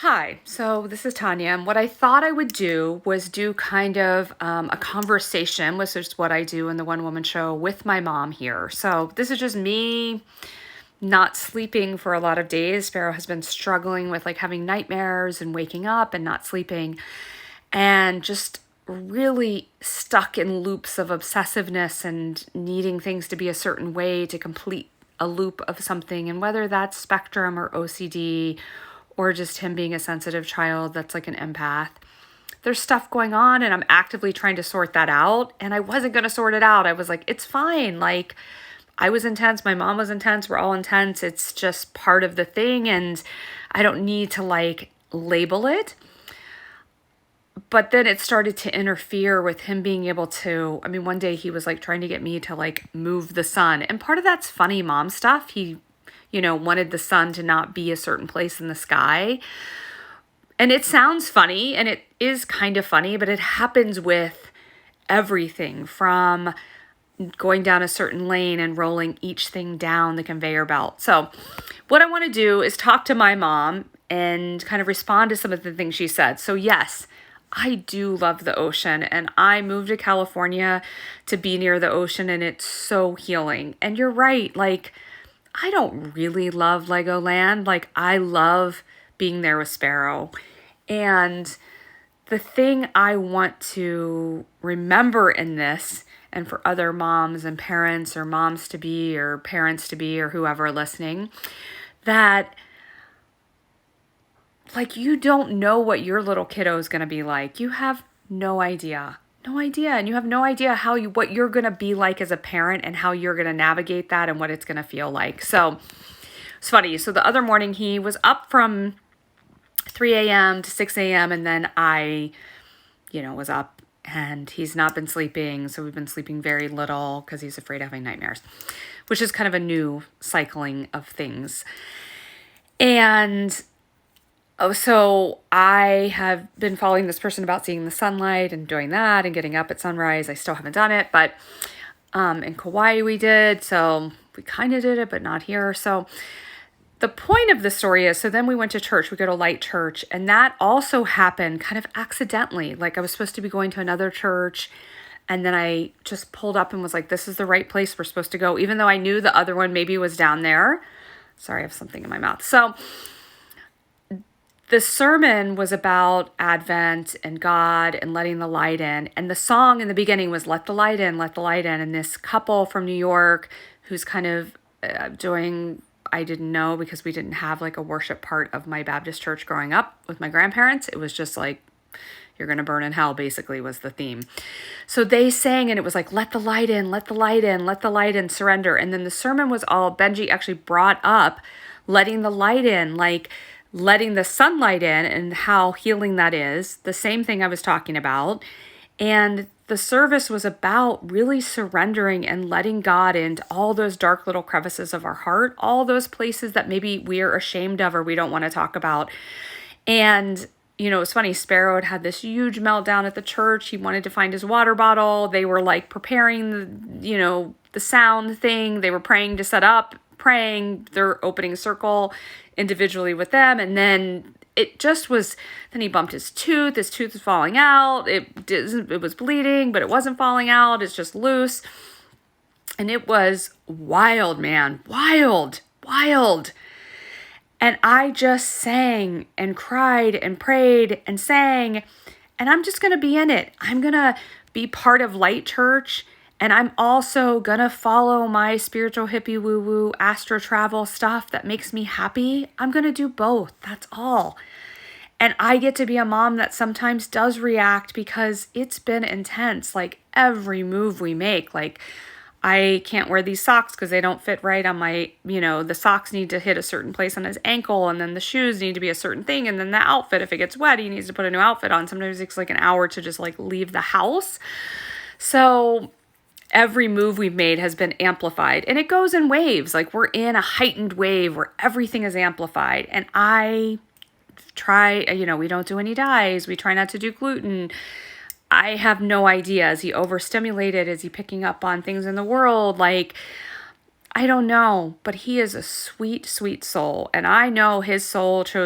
Hi, so this is Tonya, and what I thought I would do was do kind of a conversation, which is what I do in the One Woman Show with my mom here. So this is just me not sleeping for a lot of days. Sparrow has been struggling with like having nightmares and waking up and not sleeping, and just really stuck in loops of obsessiveness and needing things to be a certain way to complete a loop of something, and whether that's spectrum or OCD or just him being a sensitive child that's like an empath. There's stuff going on and I'm actively trying to sort that out, and I wasn't going to sort it out. I was like, it's fine. Like, I was intense, my mom was intense, we're all intense. It's just part of the thing, and I don't need to like label it. But then it started to interfere with him being able to, one day he was like trying to get me to like move the sun. And part of that's funny mom stuff. He wanted the sun to not be a certain place in the sky. And it sounds funny, and it is kind of funny, but it happens with everything from going down a certain lane and rolling each thing down the conveyor belt. So what I want to do is talk to my mom and kind of respond to some of the things she said. So yes, I do love the ocean, and I moved to California to be near the ocean, and it's so healing. And you're right, like, I don't really love Legoland. Like, I love being there with Sparrow. And the thing I want to remember in this, and for other moms and parents or moms to be or parents to be or whoever listening, that like, you don't know what your little kiddo is going to be like. You have no idea. No idea. And you have no idea what you're going to be like as a parent and how you're going to navigate that and what it's going to feel like. So it's funny. So the other morning he was up from 3 a.m. to 6 a.m. and then I, was up, and he's not been sleeping. So we've been sleeping very little because he's afraid of having nightmares, which is kind of a new cycling of things. And so I have been following this person about seeing the sunlight and doing that and getting up at sunrise. I still haven't done it, but in Kauai we did. So we kind of did it, but not here. So the point of the story is, so then we went to church. We go to Light Church, and that also happened kind of accidentally. Like, I was supposed to be going to another church, and then I just pulled up and was like, this is the right place we're supposed to go, even though I knew the other one maybe was down there. Sorry, I have something in my mouth. So the sermon was about Advent and God and letting the light in. And the song in the beginning was let the light in, let the light in. And this couple from New York who's kind of doing, I didn't know because we didn't have like a worship part of my Baptist church growing up with my grandparents. It was just like, you're going to burn in hell, basically, was the theme. So they sang, and it was like, let the light in, let the light in, let the light in, surrender. And then the sermon was all, Benji actually brought up letting the light in, like letting the sunlight in and how healing that is, the same thing I was talking about. And the service was about really surrendering and letting God into all those dark little crevices of our heart, all those places that maybe we're ashamed of or we don't want to talk about. And it's funny, Sparrow had this huge meltdown at the church. He wanted to find his water bottle. They were like preparing the sound thing. They were praying to set up, praying their opening circle individually with them. And then it just was, then he bumped his tooth. His tooth was falling out. It was bleeding, but it wasn't falling out. It's just loose. And it was wild, man. Wild. And I just sang and cried and prayed and sang, and I'm just going to be in it. I'm going to be part of Light Church, and I'm also going to follow my spiritual hippie woo-woo astro travel stuff that makes me happy. I'm going to do both. That's all. And I get to be a mom that sometimes does react because it's been intense. Like, every move we make, like, I can't wear these socks because they don't fit right on my, the socks need to hit a certain place on his ankle, and then the shoes need to be a certain thing, and then the outfit, if it gets wet, he needs to put a new outfit on. Sometimes it takes like an hour to just like leave the house. So every move we've made has been amplified, and it goes in waves. Like, we're in a heightened wave where everything is amplified, and I try, we don't do any dyes. We try not to do gluten. I have no idea. Is he overstimulated? Is he picking up on things in the world? Like, I don't know, but he is a sweet, sweet soul. And I know his soul chose